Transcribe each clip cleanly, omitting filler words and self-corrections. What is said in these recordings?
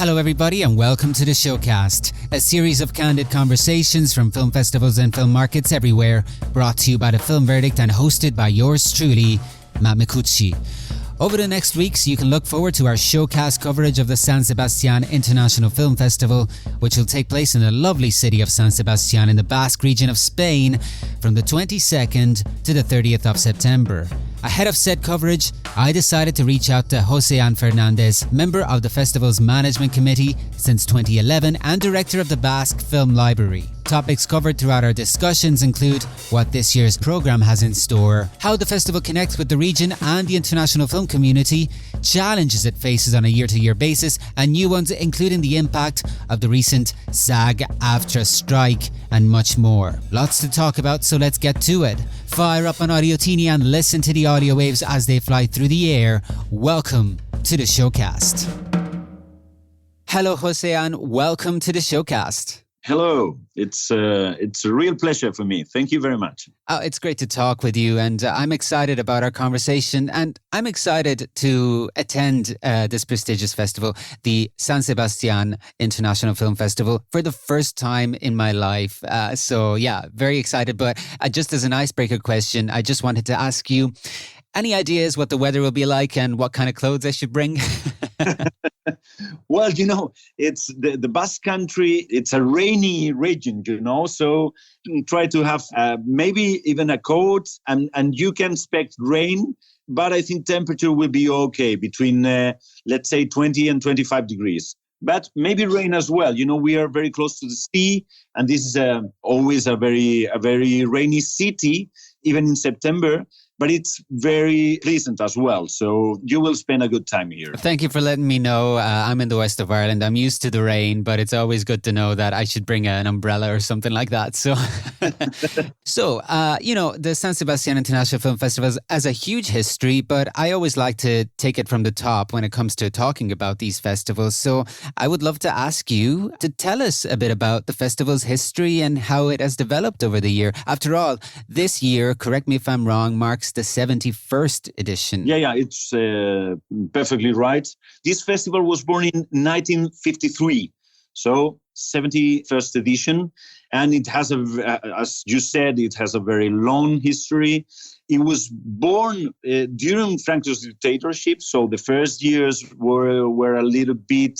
Hello everybody and welcome to the Showcast, a series of candid conversations from film festivals and film markets everywhere, brought to you by The Film Verdict and hosted by yours truly, Matt Micucci. Over the next weeks, you can look forward to our Showcast coverage of the San Sebastián International Film Festival, which will take place in the lovely city of San Sebastián in the Basque region of Spain from the 22nd to the 30th of September. Ahead of said coverage, I decided to reach out to Joxean Fernández, member of the festival's management committee since 2011 and director of the Basque Film Library. Topics covered throughout our discussions include what this year's program has in store, how the festival connects with the region and the international film community, challenges it faces on a year-to-year basis, and new ones including the impact of the recent SAG-AFTRA strike, and much more. Lots to talk about, so let's get to it. Fire up an Audio Teeny and listen to the audio waves as they fly through the air. Welcome to the Showcast. Hello, Joxean. Welcome to the Showcast. Hello, it's a real pleasure for me. Thank you very much. Oh, it's great to talk with you, and I'm excited about our conversation, and I'm excited to attend this prestigious festival, the San Sebastián International Film Festival, for the first time in my life. So yeah, very excited. But just as an icebreaker question, I just wanted to ask you, any ideas what the weather will be like and what kind of clothes I should bring? Well, it's the Basque country. It's a rainy region, so try to have maybe even a coat, and you can expect rain, but I think temperature will be okay between, let's say, 20 and 25 degrees. But maybe rain as well. We are very close to the sea, and this is always a very rainy city, even in September. But it's very pleasant as well. So you will spend a good time here. Thank you for letting me know. I'm in the west of Ireland. I'm used to the rain, but it's always good to know that I should bring an umbrella or something like that. So, the San Sebastián International Film Festival has a huge history, but I always like to take it from the top when it comes to talking about these festivals. So I would love to ask you to tell us a bit about the festival's history and how it has developed over the year. After all, this year, correct me if I'm wrong, marks the 71st edition. Yeah, it's perfectly right. This festival was born in 1953, so 71st edition, and it has as you said, it has a very long history. It was born during Franco's dictatorship, so the first years were a little bit,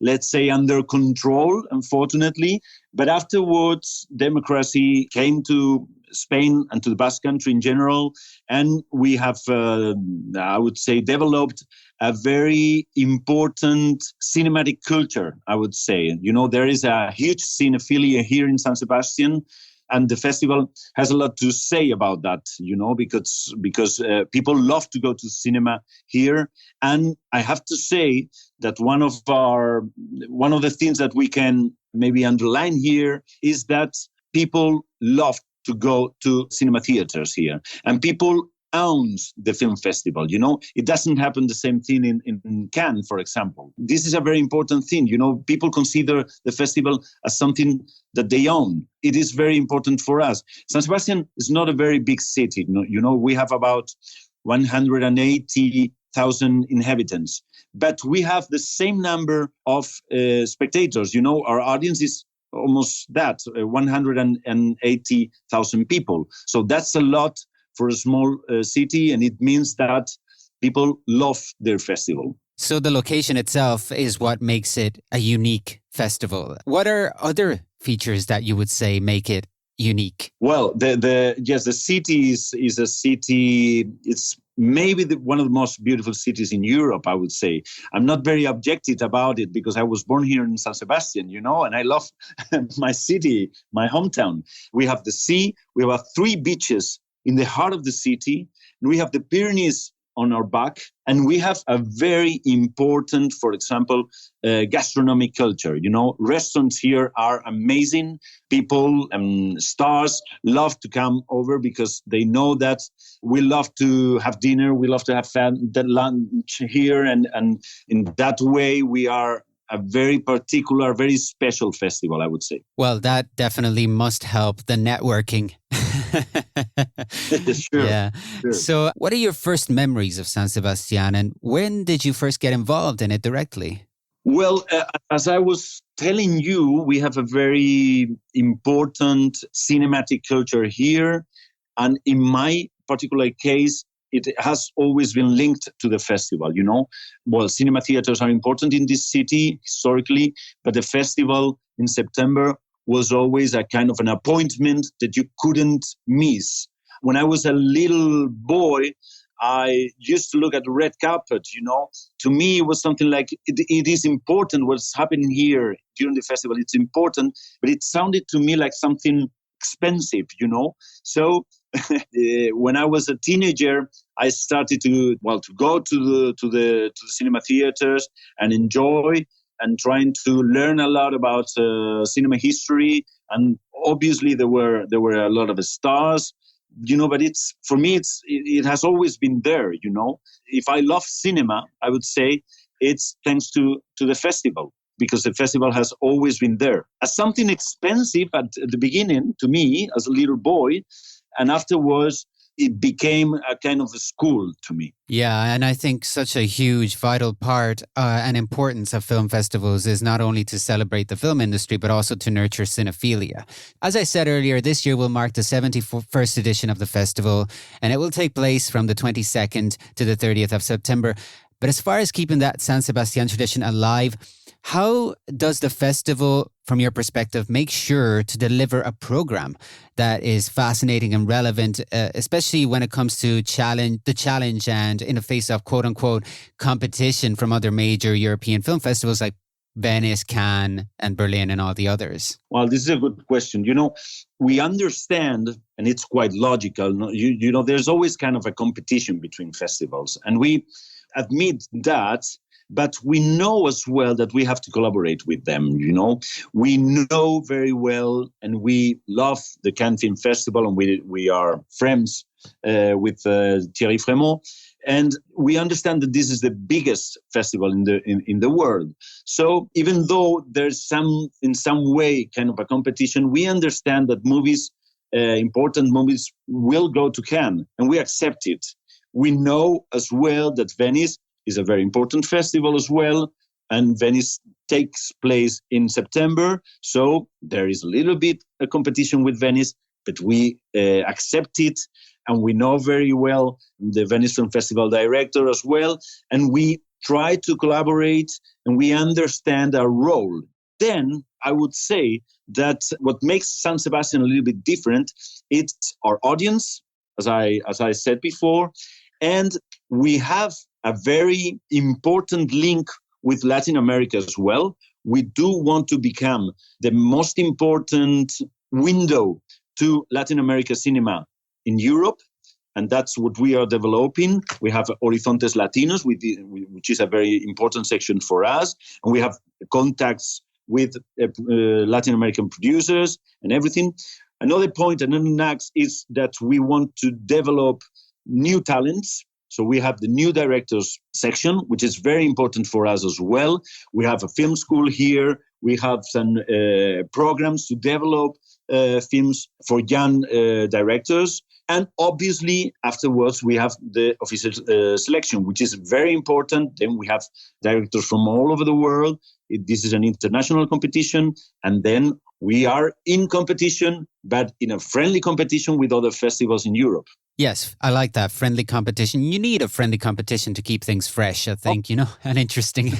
let's say, under control, unfortunately. But afterwards, democracy came to Spain and to the Basque country in general, and we have, I would say, developed a very important cinematic culture, I would say. There is a huge cinephilia here in San Sebastián, and the festival has a lot to say about that, because people love to go to cinema here. And I have to say that one of the things that we can maybe underline here is that people love to go to cinema theaters here, and people owns the film festival. It doesn't happen the same thing in Cannes, for example. This is a very important thing. People consider the festival as something that they own. It is very important for us. San Sebastián is not a very big city. We have about 180,000 inhabitants, but we have the same number of spectators. Our audience is almost that, 180,000 people. So that's a lot for a small city, and it means that people love their festival. So the location itself is what makes it a unique festival. What are other features that you would say make it unique? Well, the city is a city. It's maybe one of the most beautiful cities in Europe, I would say. I'm not very objective about it because I was born here in San Sebastián, and I love my city, my hometown. We have the sea. We have 3 beaches in the heart of the city. We have the Pyrenees on our back, and we have a very important, for example, gastronomic culture. Restaurants here are amazing. People and stars love to come over because they know that we love to have dinner, we love to have lunch here, and in that way we are a very particular, very special festival, I would say. Well, that definitely must help the networking. Sure. Yeah. Sure. So what are your first memories of San Sebastián, and when did you first get involved in it directly? Well, as I was telling you, we have a very important cinematic culture here. And in my particular case, it has always been linked to the festival, you know. Well, cinema theaters are important in this city historically, but the festival in September was always a kind of an appointment that you couldn't miss. When I was a little boy, I used to look at the red carpet, you know. To me, it was something like, it is important what's happening here during the festival. It's important, but it sounded to me like something expensive, you know. So when I was a teenager, I started to go to the cinema theaters and enjoy and trying to learn a lot about cinema history. And obviously there were a lot of stars, you know. But it's, for me, it has always been there, you know. If I love cinema, I would say it's thanks to the festival, because the festival has always been there as something expensive at the beginning to me as a little boy, and afterwards it became a kind of a school to me. Yeah, and I think such a huge, vital part and importance of film festivals is not only to celebrate the film industry, but also to nurture cinephilia. As I said earlier, this year will mark the 71st edition of the festival, and it will take place from the 22nd to the 30th of September. But as far as keeping that San Sebastián tradition alive, how does the festival, from your perspective, make sure to deliver a program that is fascinating and relevant, especially when it comes to the challenge and in the face of quote unquote competition from other major European film festivals like Venice, Cannes and Berlin and all the others? Well, this is a good question. You know, we understand, and it's quite logical, you know, there's always kind of a competition between festivals, and we admit that. But we know as well that we have to collaborate with them, you know. We know very well, and we love the Cannes Film Festival, and we are friends with Thierry Frémaux. And we understand that this is the biggest festival in the world. So even though there's in some way kind of a competition, we understand that important movies will go to Cannes, and we accept it. We know as well that Venice is a very important festival as well, and Venice takes place in September, so there is a little bit a competition with Venice, but we accept it, and we know very well the Venice Film Festival director as well, and we try to collaborate, and we understand our role. Then I would say that what makes San Sebastián a little bit different, it's our audience, as I said before, and we have a very important link with Latin America as well. We do want to become the most important window to Latin America cinema in Europe, and that's what we are developing. We have Horizontes Latinos, which is a very important section for us, and we have contacts with Latin American producers and everything. Another point, another next, is that we want to develop new talents. So we have the new directors section, which is very important for us as well. We have a film school here. We have some programs to develop films for young directors. And obviously, afterwards, we have the official selection, which is very important. Then we have directors from all over the world. This is an international competition. And then we are in competition, but in a friendly competition with other festivals in Europe. Yes, I like that, friendly competition. You need a friendly competition to keep things fresh, I think, you know, and interesting.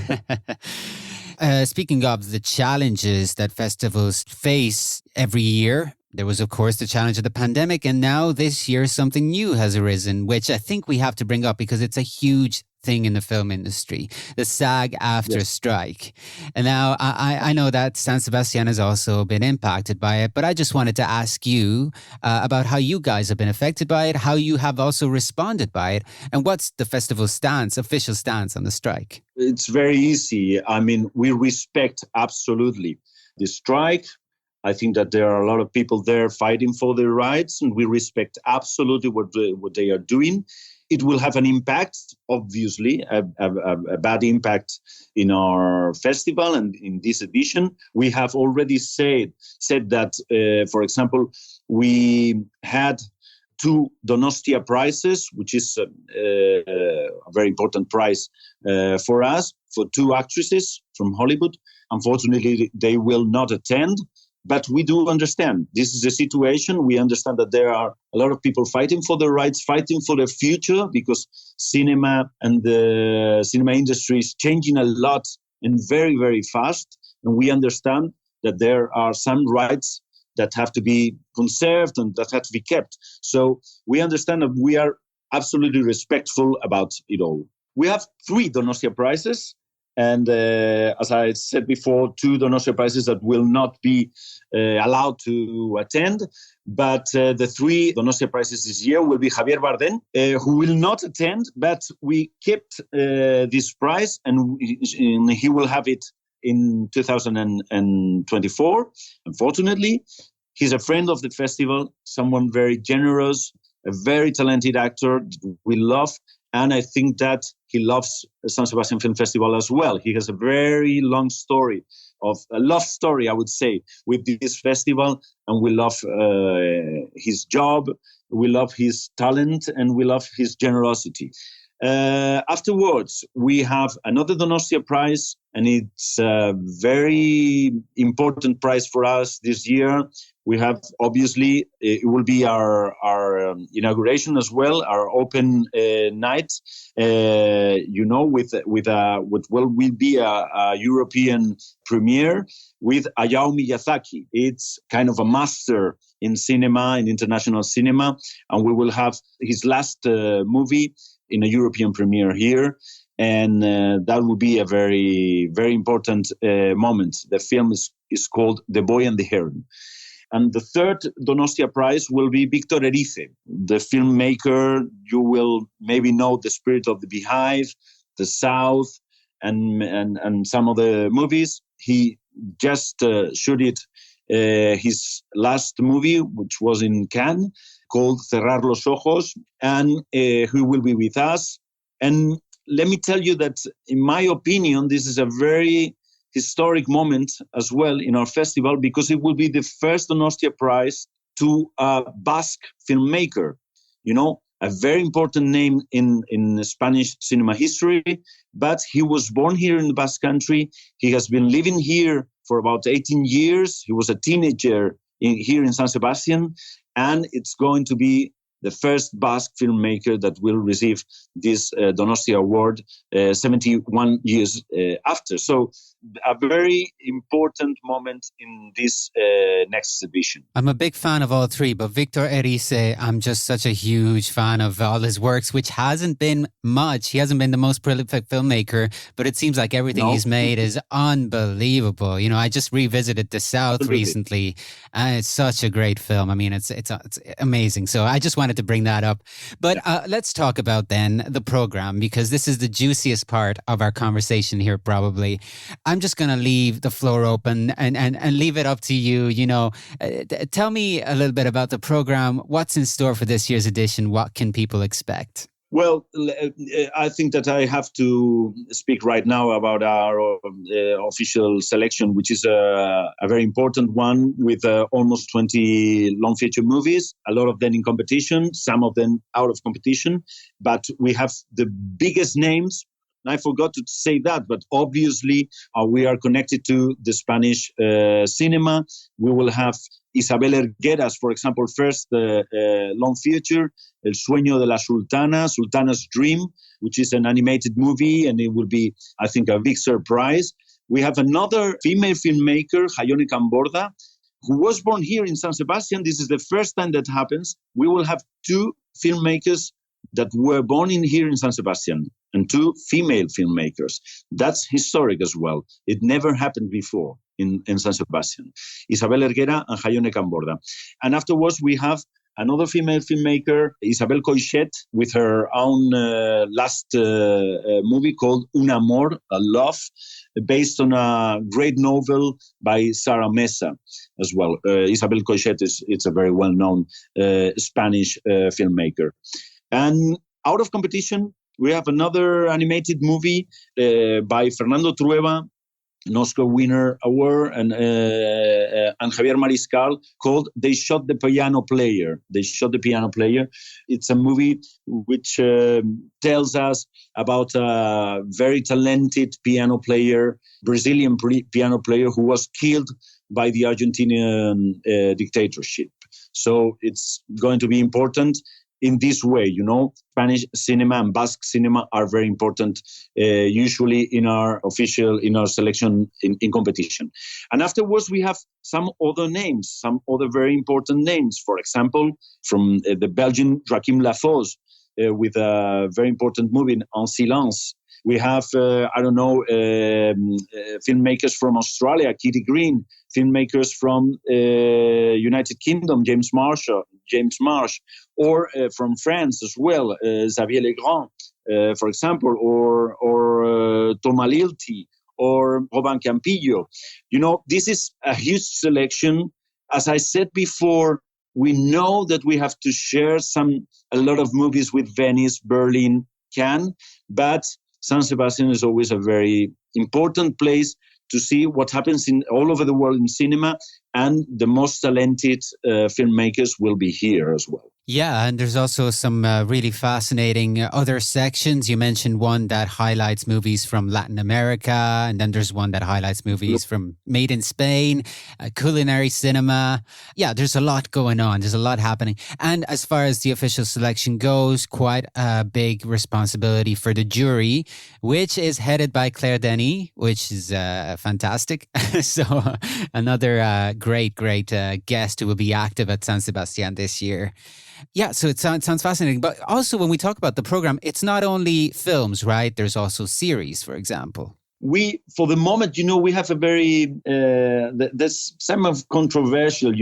Speaking of the challenges that festivals face every year, there was, of course, the challenge of the pandemic. And now this year, something new has arisen, which I think we have to bring up because it's a huge thing in the film industry, the SAG-AFTRA strike. And now I know that San Sebastián has also been impacted by it, but I just wanted to ask you about how you guys have been affected by it, how you have also responded by it, and what's the festival's official stance on the strike? It's very easy. I mean, we respect absolutely the strike. I think that there are a lot of people there fighting for their rights, and we respect absolutely what they are doing. It will have an impact, obviously, a bad impact in our festival and in this edition. We have already said that, for example, we had 2 Donostia prizes, which is a very important prize for us. for 2 actresses from Hollywood. Unfortunately, they will not attend. But we do understand this is a situation. We understand that there are a lot of people fighting for their rights, fighting for their future, because cinema and the cinema industry is changing a lot and very, very fast. And we understand that there are some rights that have to be conserved and that have to be kept. So we understand that we are absolutely respectful about it all. We have 3 Donostia prizes. And as I said before, 2 Donostia prizes that will not be allowed to attend. But the 3 Donostia prizes this year will be Javier Bardem, who will not attend, but we kept this prize and he will have it in 2024. Unfortunately, he's a friend of the festival, someone very generous, a very talented actor we love. And I think that he loves San Sebastián Film Festival as well. He has a very long story, a love story, I would say, with this festival. And we love his job, we love his talent, and we love his generosity. Afterwards, we have another Donostia prize, and it's a very important prize for us this year. We have, obviously, it will be our inauguration as well, our open night, with what will be a European premiere with Hayao Miyazaki. It's kind of a master in cinema, in international cinema, and we will have his last movie in a European premiere here. And that will be a very, very important moment. The film is called The Boy and the Heron. And the third Donostia prize will be Victor Erice, the filmmaker. You will maybe know The Spirit of the Beehive, The South, and some of the movies. He just shooted his last movie, which was in Cannes, called Cerrar los Ojos, and he will be with us. And let me tell you that, in my opinion, this is a very historic moment as well in our festival, because it will be the first Donostia prize to a Basque filmmaker, a very important name in Spanish cinema history, but he was born here in the Basque Country. He has been living here for about 18 years. He was a teenager here in San Sebastián, and it's going to be the first Basque filmmaker that will receive this Donostia award 71 years after. So a very important moment in this next exhibition. I'm a big fan of all 3, but Victor Erice, I'm just such a huge fan of all his works, which hasn't been much. He hasn't been the most prolific filmmaker, but it seems like everything he's made is unbelievable. I just revisited The South recently, and it's such a great film. I mean, it's amazing. So I just wanted to bring that up. But let's talk about then the program, because this is the juiciest part of our conversation here, probably. I'm just going to leave the floor open and leave it up to you. Tell me a little bit about the program. What's in store for this year's edition? What can people expect? Well, I think that I have to speak right now about our official selection, which is a very important one with almost 20 long feature movies, a lot of them in competition, some of them out of competition. But we have the biggest names. I forgot to say that, but obviously we are connected to the Spanish cinema. We will have Isabel Erguera's, for example, first long feature, El Sueño de la Sultana, Sultana's Dream, which is an animated movie, and it will be, I think, a big surprise. We have another female filmmaker, Jaione Camborda, who was born here in San Sebastián. This is the first time that happens. We will have 2 filmmakers that were born here in San Sebastián, and 2 female filmmakers. That's historic as well. It never happened before in San Sebastián. Isabel Erguera and Jaione Camborda. And afterwards, we have another female filmmaker, Isabel Coixet, with her own last movie called Un Amor, a Love, based on a great novel by Sara Mesa as well. Isabel Coixet is a very well-known Spanish filmmaker. And out of competition, we have another animated movie by Fernando Trueba, an Oscar winner award, and Javier Mariscal, called "They Shot the Piano Player." They shot the piano player. It's a movie which tells us about a very talented piano player, Brazilian piano player, who was killed by the Argentinian dictatorship. So it's going to be important in this way, Spanish cinema and Basque cinema are very important, usually in our selection in competition. And afterwards, we have some other names, some other very important names. For example, from the Belgian Joachim Lafosse, with a very important movie, En Silence. We have, filmmakers from Australia, Kitty Green, filmmakers from United Kingdom, James Marsh, or from France as well, Xavier Legrand, for example, or Thomas Lilti, or Robin Campillo. This is a huge selection. As I said before, we know that we have to share a lot of movies with Venice, Berlin, Cannes, but San Sebastián is always a very important place to see what happens all over the world in cinema, and the most talented filmmakers will be here as well. Yeah, and there's also some really fascinating other sections. You mentioned one that highlights movies from Latin America, and then there's one that highlights movies from made in Spain, culinary cinema. Yeah, there's a lot going on. There's a lot happening. And as far as the official selection goes, quite a big responsibility for the jury, which is headed by Claire Denis, which is fantastic. So another great guest who will be active at San Sebastián this year. Yeah, so it sounds fascinating. But also when we talk about the program, it's not only films, right? There's also series, for example. For the moment, we have a very, there's some of controversial,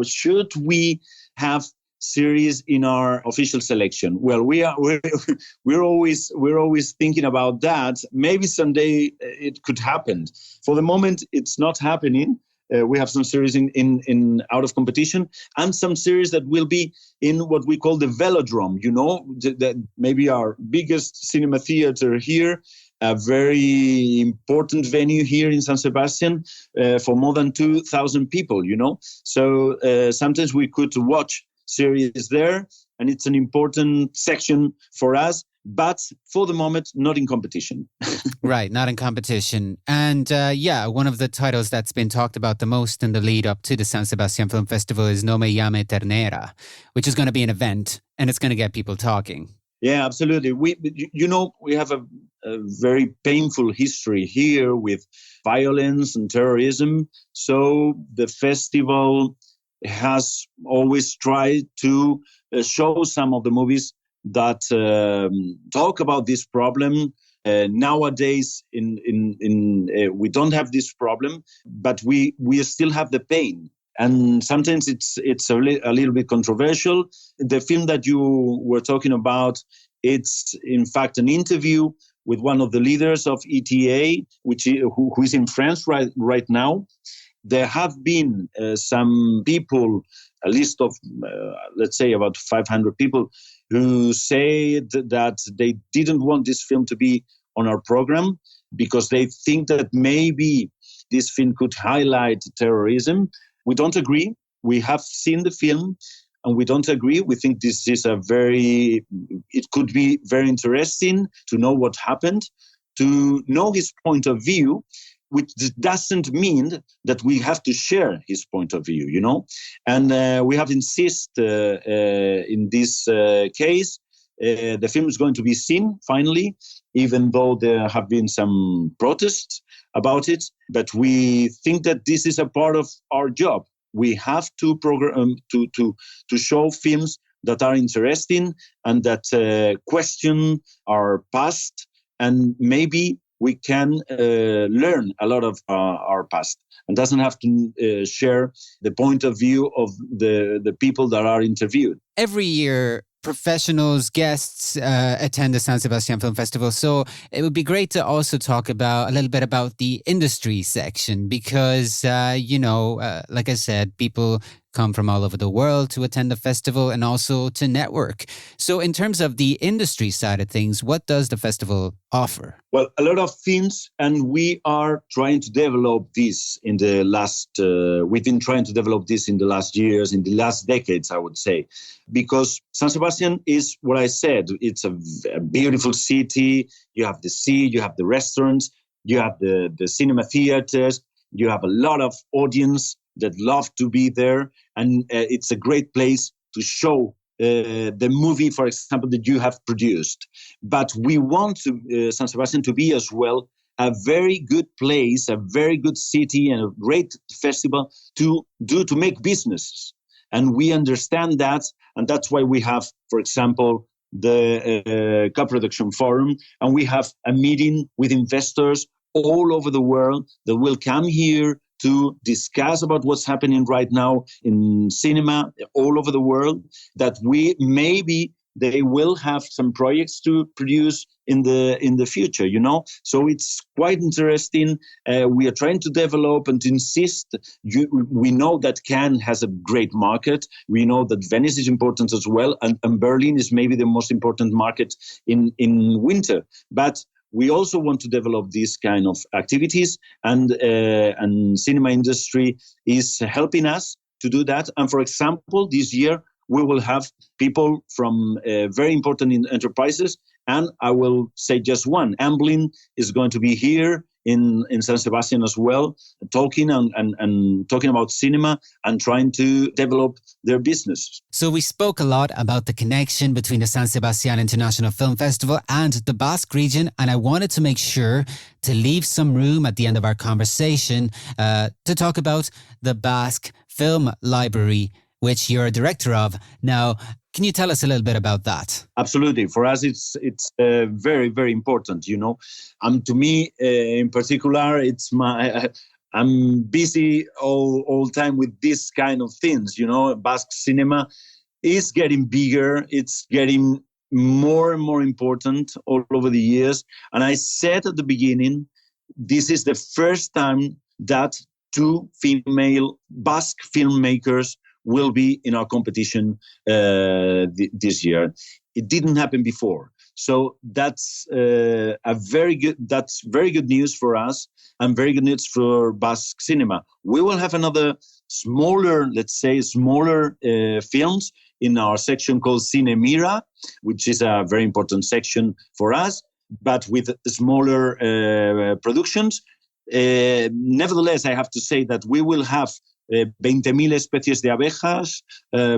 should we have series in our official selection? Well, we're always thinking about that. Maybe someday it could happen. For the moment, it's not happening. We have some series in out of competition, and some series that will be in what we call the velodrome, that maybe our biggest cinema theater here, a very important venue here in San Sebastián for more than 2,000 people, So sometimes we could watch series there, and it's an important section for us. But for the moment, not in competition. Right, not in competition. And one of the titles that's been talked about the most in the lead up to the San Sebastián Film Festival is No Me Llame Ternera, which is going to be an event, and it's going to get people talking. Yeah, absolutely. We have a very painful history here with violence and terrorism. So the festival has always tried to show some of the movies that talk about this problem. Nowadays, we don't have this problem, but we still have the pain, and sometimes it's a little bit controversial. The film that you were talking about, it's in fact an interview with one of the leaders of ETA, who is in France right now. There have been some people, a list of let's say about 500 people, who said that they didn't want this film to be on our program because they think that maybe this film could highlight terrorism. We don't agree. We have seen the film and we don't agree. We think this is it could be very interesting to know what happened, to know his point of view, which doesn't mean that we have to share his point of view, And we have insisted in this case, the film is going to be seen finally, even though there have been some protests about it. But we think that this is a part of our job. We have to to show films that are interesting and that question our past, and maybe we can learn a lot of our past, and doesn't have to share the point of view of the people that are interviewed. Every year, professionals, guests attend the San Sebastián Film Festival. So it would be great to also talk a little bit about the industry section because, like I said, people come from all over the world to attend the festival and also to network. So in terms of the industry side of things, what does the festival offer? Well, a lot of things, and we are trying to develop this in the last, we've been trying to develop this in the last years, in the last decades, I would say, because San Sebastián is what I said. It's a beautiful city. You have the sea, you have the restaurants, you have the cinema theaters, you have a lot of audience that love to be there. And it's a great place to show the movie, for example, that you have produced. But we want San Sebastián to be as well a very good place, a very good city, and a great festival to make businesses. And we understand that, and that's why we have, for example, the co-production forum, and we have a meeting with investors all over the world that will come here to discuss about what's happening right now in cinema all over the world, that they will have some projects to produce in the future, you know. So it's quite interesting. We are trying to develop and to insist. We know that Cannes has a great market. We know that Venice is important as well, and Berlin is maybe the most important market in winter. But we also want to develop these kind of activities, and cinema industry is helping us to do that. And for example, this year we will have people from very important enterprises, and I will say just one. Amblin is going to be here in San Sebastián as well, talking and talking about cinema and trying to develop their business. So we spoke a lot about the connection between the San Sebastián International Film Festival and the Basque region, and I wanted to make sure to leave some room at the end of our conversation to talk about the Basque Film Library, which you're a director of. Now, can you tell us a little bit about that? Absolutely. For us, it's very, very important, you know. To me, in particular, I'm busy all time with this kind of things, you know. Basque cinema is getting bigger. It's getting more and more important all over the years. And I said at the beginning, this is the first time that two female Basque filmmakers will be in our competition this year. It didn't happen before. So that's very good news for us and very good news for Basque cinema. We will have another smaller films in our section called Cine Mira, which is a very important section for us, but with smaller productions. Nevertheless, I have to say that we will have 20.000 especies de abejas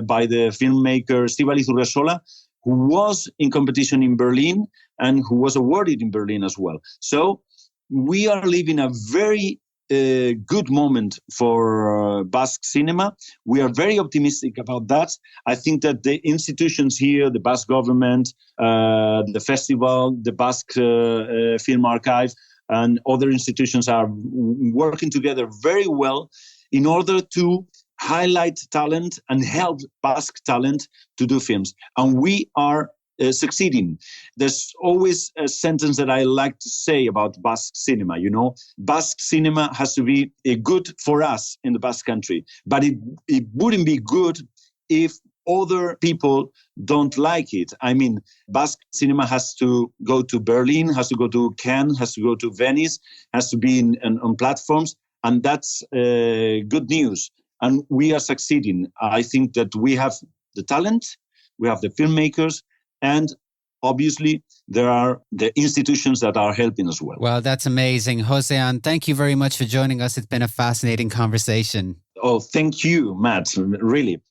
by the filmmaker Estíbaliz Urresola, who was in competition in Berlin and who was awarded in Berlin as well. So we are living a very good moment for Basque cinema. We are very optimistic about that. I think that the institutions here, the Basque government, the festival, the Basque Film Archive, and other institutions are working together very well in order to highlight talent and help Basque talent to do films. And we are succeeding. There's always a sentence that I like to say about Basque cinema, you know. Basque cinema has to be good for us in the Basque country, but it wouldn't be good if other people don't like it. I mean, Basque cinema has to go to Berlin, has to go to Cannes, has to go to Venice, has to be on platforms. And that's good news. And we are succeeding. I think that we have the talent, we have the filmmakers, and obviously there are the institutions that are helping as well. Well, that's amazing. Joxean, thank you very much for joining us. It's been a fascinating conversation. Oh, thank you, Matt, really.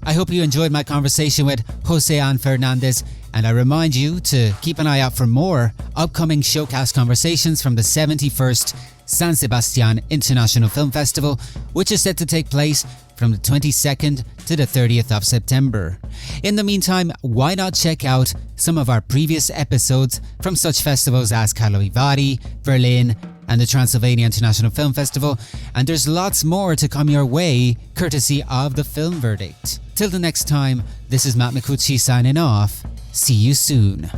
I hope you enjoyed my conversation with Joxean Fernández, and I remind you to keep an eye out for more upcoming Showcast conversations from the 71st San Sebastián International Film Festival, which is set to take place from the 22nd to the 30th of September. In the meantime, why not check out some of our previous episodes from such festivals as Karlovy Vary, Berlin, and the Transylvania International Film Festival, and there's lots more to come your way, courtesy of The Film Verdict. Till the next time, this is Matt Micucci signing off. See you soon.